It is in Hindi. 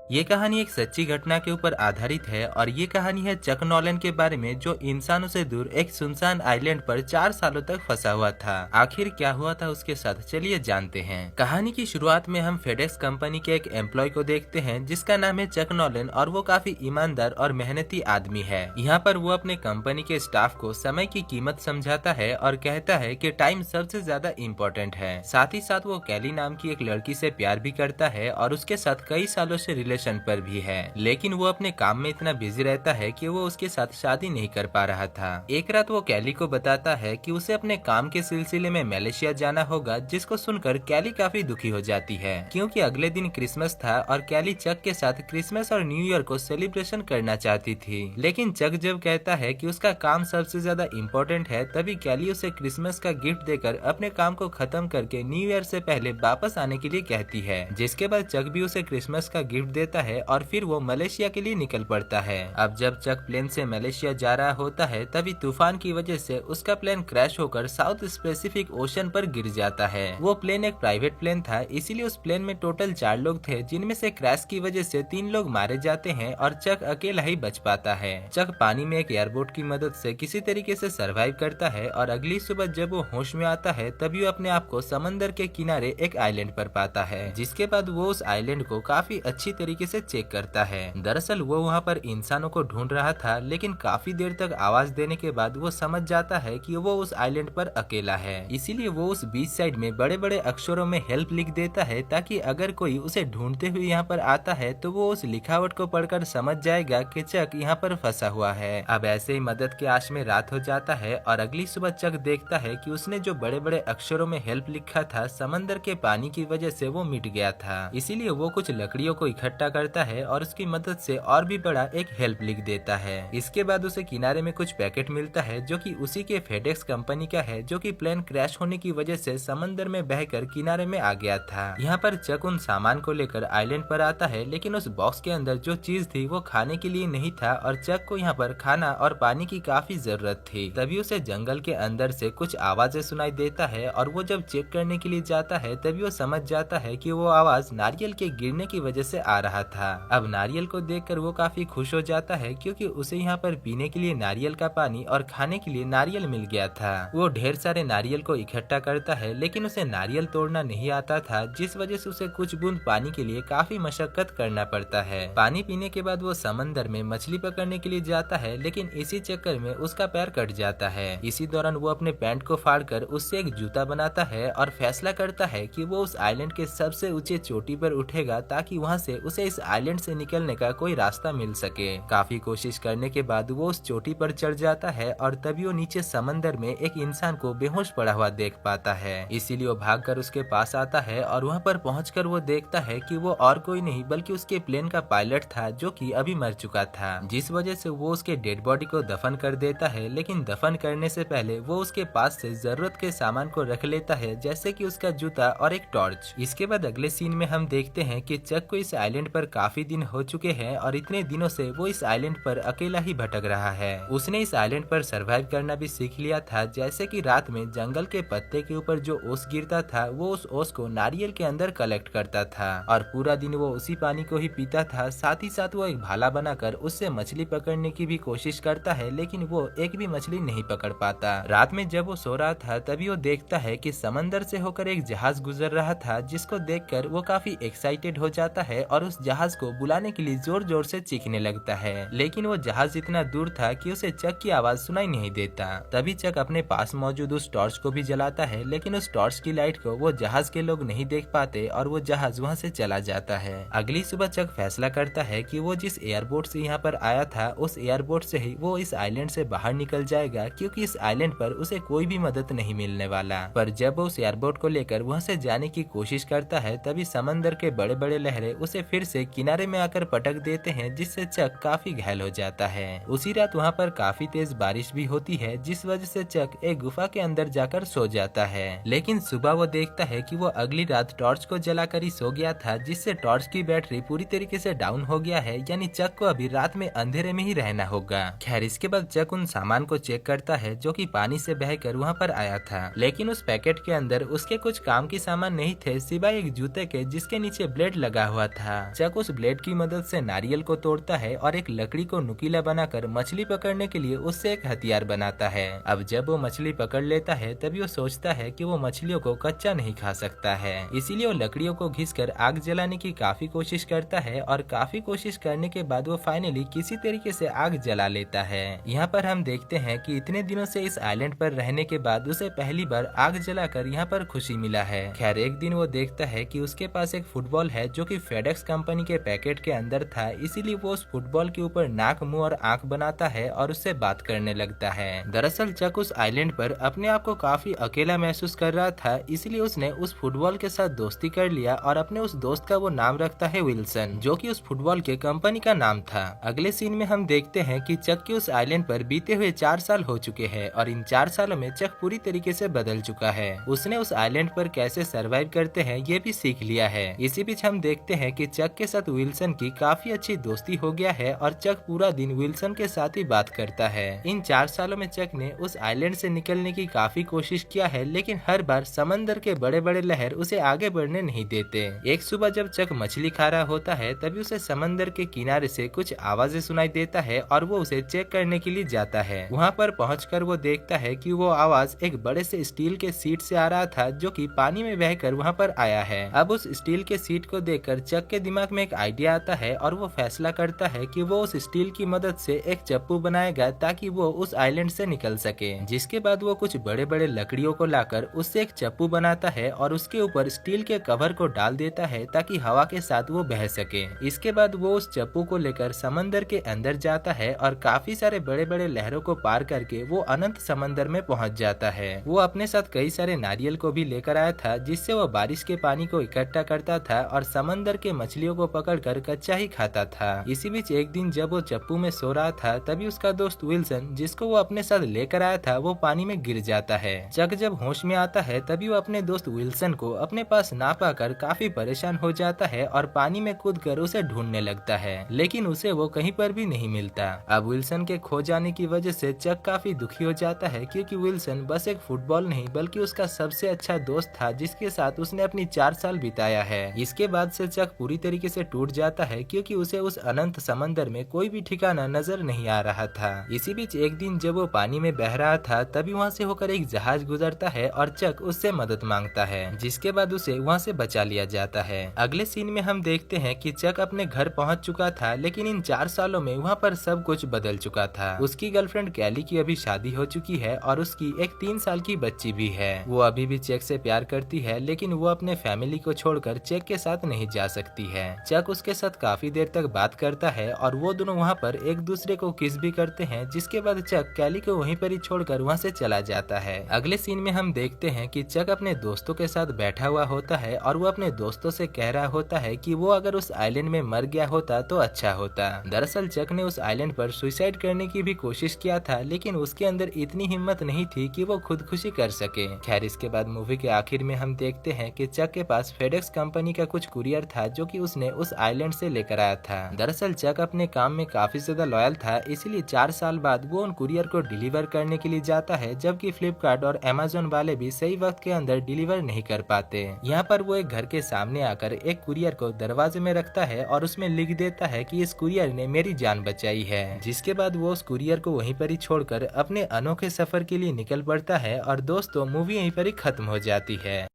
ये कहानी एक सच्ची घटना के ऊपर आधारित है और ये कहानी है चक नॉलन के बारे में, जो इंसानों से दूर एक सुनसान आइलैंड पर 4 सालों तक फंसा हुआ था। आखिर क्या हुआ था उसके साथ, चलिए जानते हैं। कहानी की शुरुआत में हम फेडेक्स कंपनी के एक एम्प्लॉय को देखते हैं जिसका नाम है चक नॉलन और वो काफी ईमानदार और मेहनती आदमी है। यहाँ पर वो अपने कंपनी के स्टाफ को समय की कीमत समझाता है और कहता है कि टाइम सबसे ज्यादा इम्पोर्टेंट है। साथ ही साथ वो कैली नाम की एक लड़की से प्यार भी करता है और उसके साथ कई सालों से रिलेशन पर भी है, लेकिन वो अपने काम में इतना बिजी रहता है कि वो उसके साथ शादी नहीं कर पा रहा था। एक रात वो कैली को बताता है कि उसे अपने काम के सिलसिले में मलेशिया जाना होगा, जिसको सुनकर कैली काफी दुखी हो जाती है क्योंकि अगले दिन क्रिसमस था और कैली चक के साथ क्रिसमस और न्यू ईयर को सेलिब्रेशन करना चाहती थी। लेकिन चक जब कहता है कि उसका काम सबसे ज्यादा इम्पोर्टेंट है, तभी कैली उसे क्रिसमस का गिफ्ट देकर अपने काम को खत्म करके न्यू ईयर से पहले वापस आने के लिए कहती है, जिसके बाद चक भी उसे क्रिसमस का गिफ्ट देता है और फिर वो मलेशिया के लिए निकल पड़ता है। अब जब चक प्लेन से मलेशिया जा रहा होता है, तभी तूफान की वजह से उसका प्लेन क्रैश होकर साउथ पैसिफिक ओशन पर गिर जाता है। वो प्लेन एक प्राइवेट प्लेन था, इसीलिए उस प्लेन में टोटल 4 लोग थे, जिनमें से क्रैश की वजह से 3 लोग मारे जाते हैं और चक अकेला ही बच पाता है। चक पानी में एक एयरबोट की मदद से किसी तरीके से सरवाइव करता है और अगली सुबह जब वो होश में आता है, तभी वो अपने आप को समंदर के किनारे एक आइलैंड पर पाता है, जिसके बाद वो उस आइलैंड को काफी अच्छी तरीके से चेक करता है। दरअसल वो वहाँ पर इंसानों को ढूंढ रहा था, लेकिन काफी देर तक आवाज देने के बाद वो समझ जाता है कि वो उस आइलैंड पर अकेला है। इसीलिए वो उस बीच साइड में बड़े बड़े अक्षरों में हेल्प लिख देता है, ताकि अगर कोई उसे ढूंढते हुए यहाँ पर आता है तो वो उस लिखावट को पढ़कर समझ जाएगा कि चक यहाँ पर फंसा हुआ है। अब ऐसे ही मदद के आश में रात हो जाता है और अगली सुबह चक देखता है कि उसने जो बड़े बड़े अक्षरों में हेल्प लिखा था, समंदर के पानी की वजह से वो मिट गया था। इसीलिए वो कुछ लकड़ियों को इकट्ठा करता है और उसकी मदद से और भी बड़ा एक हेल्प लिख देता है। इसके बाद उसे किनारे में कुछ पैकेट मिलता है जो कि उसी के फेडेक्स कंपनी का है, जो कि प्लेन क्रैश होने की वजह से समंदर में बहकर किनारे में आ गया था। यहाँ पर चक उन सामान को लेकर आइलैंड पर आता है, लेकिन उस बॉक्स के अंदर जो चीज थी वो खाने के लिए नहीं था और चक को यहाँ पर खाना और पानी की काफी जरूरत थी। तभी उसे जंगल के अंदर से कुछ आवाजें सुनाई देता है और वो जब चेक करने के लिए जाता है, तभी वो समझ जाता है कि वो आवाज नारियल के गिरने की वजह से आ रहा था। अब नारियल को देखकर वो काफी खुश हो जाता है क्योंकि उसे यहाँ पर पीने के लिए नारियल का पानी और खाने के लिए नारियल मिल गया था। वो ढेर सारे नारियल को इकट्ठा करता है, लेकिन उसे नारियल तोड़ना नहीं आता था, जिस वजह से उसे कुछ बूंद पानी के लिए काफी मशक्कत करना पड़ता है। पानी पीने के बाद वो समंदर में मछली पकड़ने के लिए जाता है, लेकिन इसी चक्कर में उसका पैर कट जाता है। इसी दौरान वो अपने पैंट को फाड़कर उससे एक जूता बनाता है और फैसला करता है कि वो उस आइलैंड के सबसे ऊंचे चोटी पर उठेगा, ताकि वहाँ से उसे इस आइलैंड से निकलने का कोई रास्ता मिल सके। काफी कोशिश करने के बाद वो उस चोटी पर चढ़ जाता है और तभी वो नीचे समंदर में एक इंसान को बेहोश पड़ा हुआ देख पाता है। इसीलिए वो भागकर उसके पास आता है और वहाँ पर पहुंचकर वो देखता है कि वो और कोई नहीं बल्कि उसके प्लेन का पायलट था, जो कि अभी मर चुका था, जिस वजह से वो उसके डेड बॉडी को दफन कर देता है। लेकिन दफन करने से पहले वो उसके पास से जरूरत के सामान को रख लेता है, जैसे कि उसका जूता और एक टॉर्च। इसके बाद अगले सीन में हम देखते हैं कि चक को इस आइलैंड पर काफी दिन हो चुके हैं और इतने दिनों से वो इस आइलैंड पर अकेला ही भटक रहा है। उसने इस आइलैंड पर सरवाइव करना भी सीख लिया था, जैसे कि रात में जंगल के पत्ते के ऊपर जो ओस गिरता था, वो उस ओस को नारियल के अंदर कलेक्ट करता था और पूरा दिन वो उसी पानी को ही पीता था। साथ ही साथ वो एक भाला बनाकर उससे मछली पकड़ने की भी कोशिश करता है, लेकिन वो एक भी मछली नहीं पकड़ पाता। रात में जब वो सो रहा था, तभी वो देखता है कि समंदर से होकर एक जहाज गुजर रहा था, जिसको देखकर वो काफी एक्साइटेड हो जाता है और उस जहाज को बुलाने के लिए जोर जोर से चीखने लगता है। लेकिन वो जहाज इतना दूर था कि उसे चक की आवाज सुनाई नहीं देता। तभी चक अपने पास मौजूद उस टॉर्च को भी जलाता है, लेकिन उस टॉर्च की लाइट को वो जहाज के लोग नहीं देख पाते और वो जहाज वहाँ से चला जाता है। अगली सुबह चक फैसला करता है कि वो जिस एयरपोर्ट से यहाँ पर आया था, उस एयरपोर्ट से ही वो इस आइलैंड से बाहर निकल जाएगा, क्योंकि इस आइलैंड पर उसे कोई भी मदद नहीं मिलने वाला। पर जब वो उस एयरपोर्ट को लेकर वहाँ से जाने की कोशिश करता है, तभी समंदर के बड़े बड़े लहरें उसे फिर से किनारे में आकर पटक देते हैं, जिससे चक काफी घायल हो जाता है। उसी रात वहाँ पर काफी तेज बारिश भी होती है, जिस वजह से चक एक गुफा के अंदर जाकर सो जाता है। लेकिन सुबह वो देखता है कि वो अगली रात टॉर्च को जलाकर ही सो गया था, जिससे टॉर्च की बैटरी पूरी तरीके से डाउन हो गया है, यानी चक को अभी रात में अंधेरे में ही रहना होगा। खैर, इसके बाद चक उन सामान को चेक करता है जो कि पानी से बहकर वहाँ पर आया था, लेकिन उस पैकेट के अंदर उसके कुछ काम के सामान नहीं थे, सिवाय एक जूते के जिसके नीचे ब्लेड लगा हुआ था। चक उस ब्लेड की मदद से नारियल को तोड़ता है और एक लकड़ी को नुकीला बनाकर मछली पकड़ने के लिए उससे एक हथियार बनाता है। अब जब वो मछली पकड़ लेता है तभी वो सोचता है कि वो मछलियों को कच्चा नहीं खा सकता है, इसीलिए वो लकड़ियों को घिसकर आग जलाने की काफी कोशिश करता है और काफी कोशिश करने के बाद वो फाइनली किसी तरीके से आग जला लेता है। यहाँ पर हम देखते हैं कि इतने दिनों से इस आइलैंड पर रहने के बाद उसे पहली बार आग जलाकर यहाँ पर खुशी मिला है। खैर एक दिन वो देखता है कि उसके पास एक फुटबॉल है जो कि फेडेक्स कंपनी के पैकेट के अंदर था, इसीलिए वो उस फुटबॉल के ऊपर नाक, मुंह और आंख बनाता है और उससे बात करने लगता है। दरअसल चक उस आइलैंड पर अपने आप को काफी अकेला महसूस कर रहा था, इसलिए उसने उस फुटबॉल के साथ दोस्ती कर लिया और अपने उस दोस्त का वो नाम रखता है विल्सन, जो कि उस फुटबॉल के कंपनी का नाम था। अगले सीन में हम देखते हैं कि चक के उस आइलैंड पर बीते हुए 4 साल हो चुके हैं और इन 4 सालों में चक पूरी तरीके से बदल चुका है। उसने उस आइलैंड पर कैसे सरवाइव करते हैं ये भी सीख लिया है। इसी बीच हम देखते हैं कि चक के साथ विल्सन की काफी अच्छी दोस्ती हो गया है और चक पूरा दिन विल्सन के साथ ही बात करता है। इन 4 सालों में चक ने उस आइलैंड से निकलने की काफी कोशिश किया है, लेकिन हर बार समंदर के बड़े बड़े लहर उसे आगे बढ़ने नहीं देते। एक सुबह जब चक मछली खा रहा होता है तभी उसे समंदर के किनारे से कुछ आवाजें सुनाई देता है और वो उसे चेक करने के लिए जाता है। वहाँ पर पहुंचकर वो देखता है कि वो आवाज एक बड़े से स्टील के सीट से आ रहा था जो कि पानी में बहकर वहाँ पर आया है। अब उस स्टील के सीट को देखकर चक के दिमाग में एक आइडिया आता है और वो फैसला करता है कि वो उस स्टील की मदद से एक चप्पू बनाएगा ताकि वो उस आइलैंड से निकल सके। जिसके बाद वो कुछ बड़े बड़े लकड़ियों को लाकर उससे एक चप्पू बनाता है और उसके ऊपर स्टील के कवर को डाल देता है ताकि हवा के साथ वो बह सके। इसके बाद वो उस चप्पू को लेकर समंदर के अंदर जाता है और काफी सारे बड़े बड़े लहरों को पार करके वो अनंत समंदर में पहुंच जाता है। वो अपने साथ कई सारे नारियल को भी लेकर आया था जिससे वो बारिश के पानी को इकट्ठा करता था और समंदर के मछलियों को पकड़कर कच्चा ही खाता था। इसी बीच एक दिन जब वो चप्पू में सो रहा था तभी उसका दोस्त विल्सन, जिसको वो अपने साथ लेकर आया था, वो पानी में गिर जाता है। चक जब होश में आता है तभी वो अपने दोस्त विल्सन को अपने पास ना पाकर काफी परेशान हो जाता है और पानी में कूदकर उसे ढूंढने लगता है, लेकिन उसे वो कहीं पर भी नहीं मिलता। अब विल्सन के खो जाने की वजह से चक काफी दुखी हो जाता है क्योंकि विल्सन बस एक फुटबॉल नहीं बल्कि उसका सबसे अच्छा दोस्त था जिसके साथ उसने अपनी 4 साल बिताया है। इसके बाद से चक पूरी तरीके से टूट जाता है क्योंकि उसे उस अनंत समंदर में कोई भी ठिकाना नजर नहीं आ रहा था। इसी बीच एक दिन जब वो पानी में बह रहा था तभी वहाँ से होकर एक जहाज गुजरता है और चक उससे मदद मांगता है, जिसके बाद उसे वहाँ से बचा लिया जाता है। अगले सीन में हम देखते हैं कि चक अपने घर पहुँच चुका था, लेकिन इन 4 सालों में वहाँ पर सब कुछ बदल चुका था। उसकी गर्लफ्रेंड कैली की अभी शादी हो चुकी है और उसकी एक 3 साल की बच्ची भी है। वो अभी भी चक से प्यार करती है, लेकिन वो अपने फैमिली को छोड़कर चक के साथ नहीं जा सकती है। चक उसके साथ काफी देर तक बात करता है और वो दोनों वहाँ पर एक दूसरे को किस भी करते हैं, जिसके बाद चक कैली को वहीं पर ही छोड़कर वहाँ से चला जाता है। अगले सीन में हम देखते हैं कि चक अपने दोस्तों के साथ बैठा हुआ होता है और वो अपने दोस्तों से कह रहा होता है कि वो अगर उस आइलैंड में मर गया होता तो अच्छा होता। दरअसल चक ने उस आइलैंड पर सुसाइड करने की भी कोशिश किया था, लेकिन उसके अंदर इतनी हिम्मत नहीं थी कि वो खुदकुशी कर सके। खैर इसके बाद मूवी के आखिर में हम देखते हैं कि चक के पास फेडेक्स कंपनी का कुछ कुरियर था जो कि उसने उस आइलैंड से लेकर आया था। दरअसल चक अपने काम में काफी ज्यादा लॉयल था, इसीलिए 4 साल बाद वो उन कुरियर को डिलीवर करने के लिए जाता है, जबकि फ्लिपकार्ट और अमेज़न वाले भी सही वक्त के अंदर डिलीवर नहीं कर पाते। यहाँ पर वो एक घर के सामने आकर एक कुरियर को दरवाजे में रखता है और उसमें लिख देता है कि इस कुरियर ने मेरी जान बचाई है। जिसके बाद वो उस कुरियर को वहीं पर ही छोड़कर अपने अनोखे सफर के लिए निकल पड़ता है और दोस्तों मूवी यहीं पर ही खत्म हो जाती है।